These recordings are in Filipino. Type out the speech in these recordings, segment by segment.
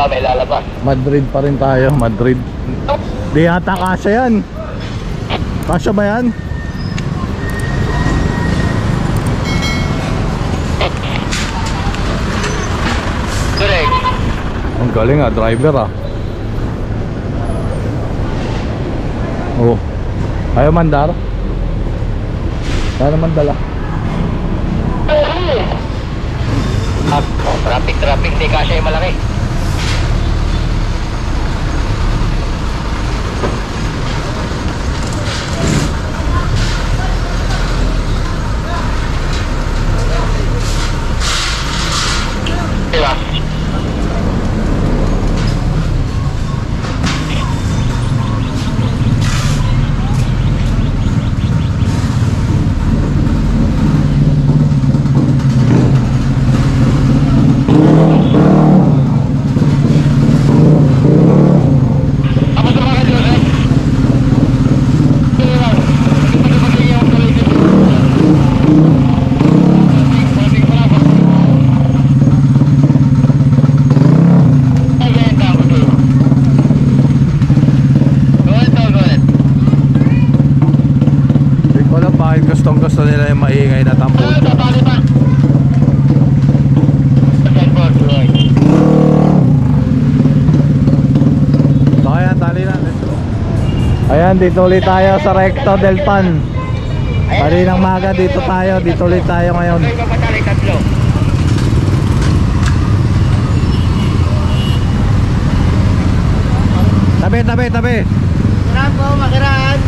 pa may lalabas. Madrid pa rin tayo, Madrid. Di yata kasya yan. Kasya ba yan? Correct. Ang galing ah, driver ah. Oh. Ayaw mandar. Kaya naman dala. Traffic, di kasya yung malaki. Diba? Gusto nila yung maingay na tampo. So ayan, tali natin. Ayan, dito ulit tayo sa Recto del Pan. Tali ng maga, dito ulit tayo ngayon. Tabi. Makiran po, makiran.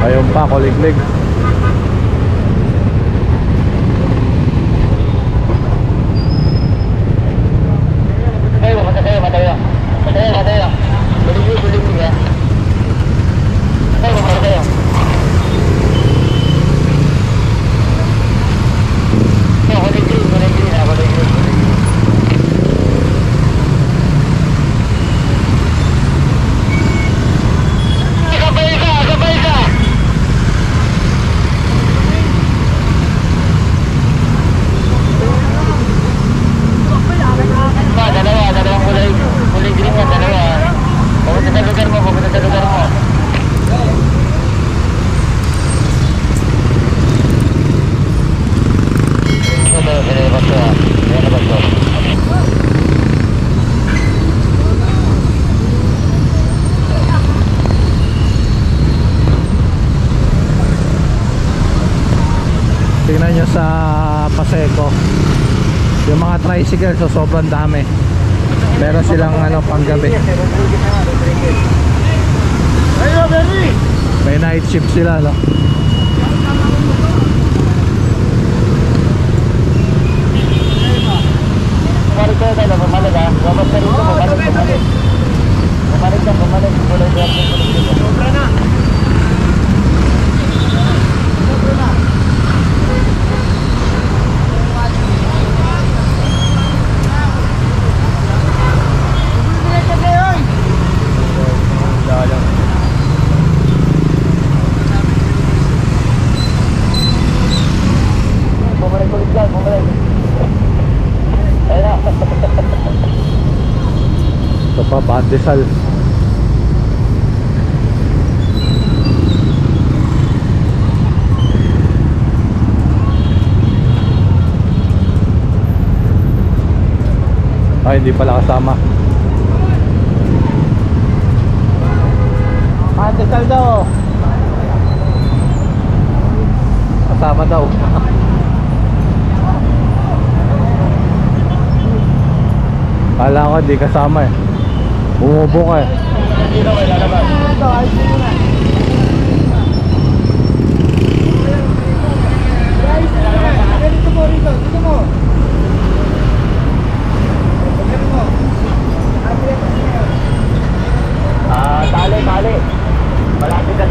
Ayun pa, kuliglig. Matayo. Buling ya. Matayo. Tingnan nyo sa Paseco, yung mga tricycle, so sobrang dami. Meron silang panggabi. May night shift sila, no? Sobra na. Ito pa, Pandesal. Ay, hindi pala kasama. Pandesal daw. Kasama daw. Kala ko di kasama eh. Bumubo ka eh. Dito may lalabas. Ito, ayos mo na. Guys, dito mo rito. Dito mo. Tali. Malapit na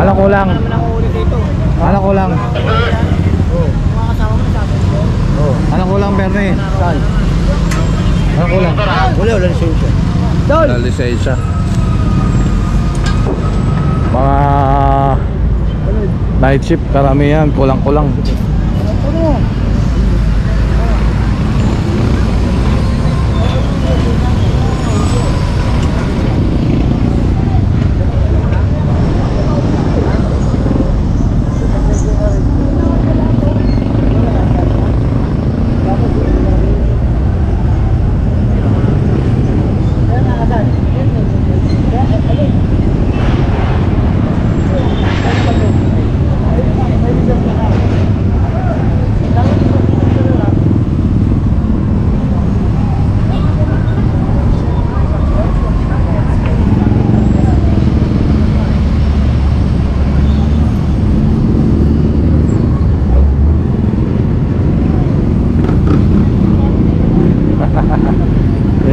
Anong kulang? Anong kulang? Anong kulang, Bernie? Saan? Anong kulang? Wala lisensya. Wala lisensya. Mga night shift karamihan, kulang-kulang.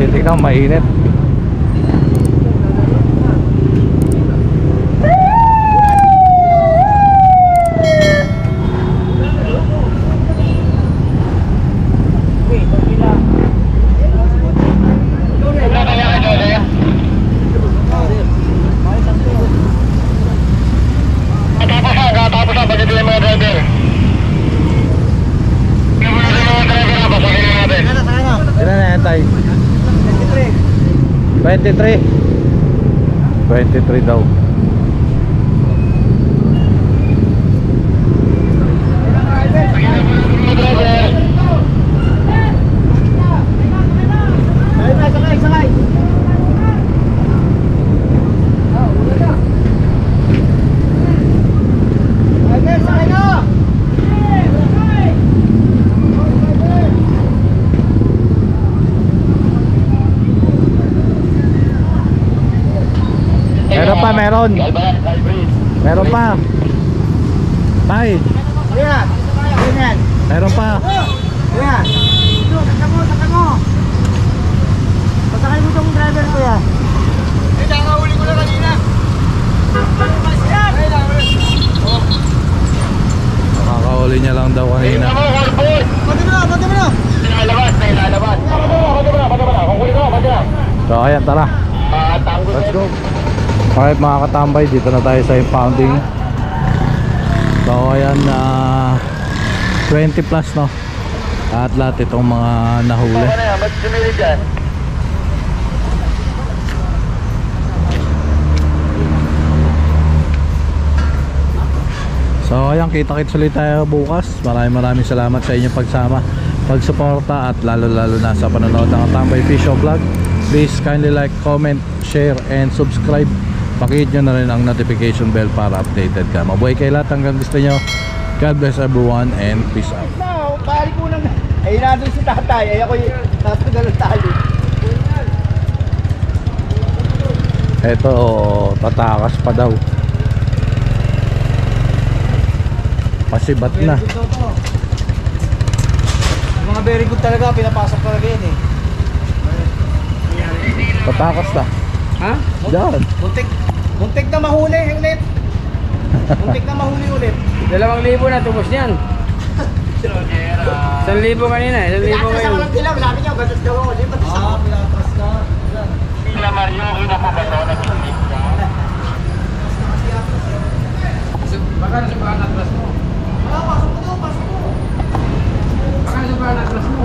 Tingnan, mainit. Tapos ang pagdating ng mga driver. Yung mga driver na, pasakin na natin. Ilan na yan, Tay? 23. 23 daw. Sakay. Meron pa, meron. Meron pa. Tay, Kuya, ganyan. meron pa. Kuya, sakay mo. Pasakay mo itong driver, kuya. Eh, nakahuli ko na kanina. Makakahuli niya lang daw kanina. Pati mo na. Nilalabas. Pati mo na. Kung huli ko, pati na. So ayan, tara. Let's go. Alright mga katambay, dito na tayo sa impounding. So ayan, 20 plus no. Lahat itong mga nahuli. Ano yan? Ba't sumili dyan? So ayan, kita-kits ulit tayo bukas. Maraming salamat sa inyong pagsama, pagsuporta at lalo na sa panonood ng Tambay Fish Vlog. Please kindly like, comment, share and subscribe. Pakihit nyo na rin ang notification bell para updated ka. Mabuhay kayo lahat hanggang gusto nyo. God bless everyone and peace out. Pari ko lang. Ay, nandun si tatay. Ay, ako yung nasa tayo. Eto, tatakas pa daw. Pasibat na. Mga very good talaga. Pinapasok talaga yan eh. Tatakas na. Ha? Diyan. Muntik na mahuli ulit. Muntik na mahuli ulit. 2,000 na tubos niyan. 1,000 kanina, 1,000 ngayon. Walang dilaw. Sabi niya, batas daw ako. Pinapas ka. Sila Mario, ina po ba ito? Baka nasa paan atras mo. Pasok ko. Baka nasa paan atras mo.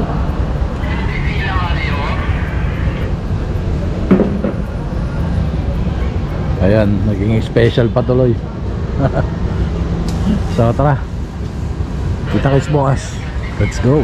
Ayan, naging special patuloy. So tara, kita-kits bukas. Let's go.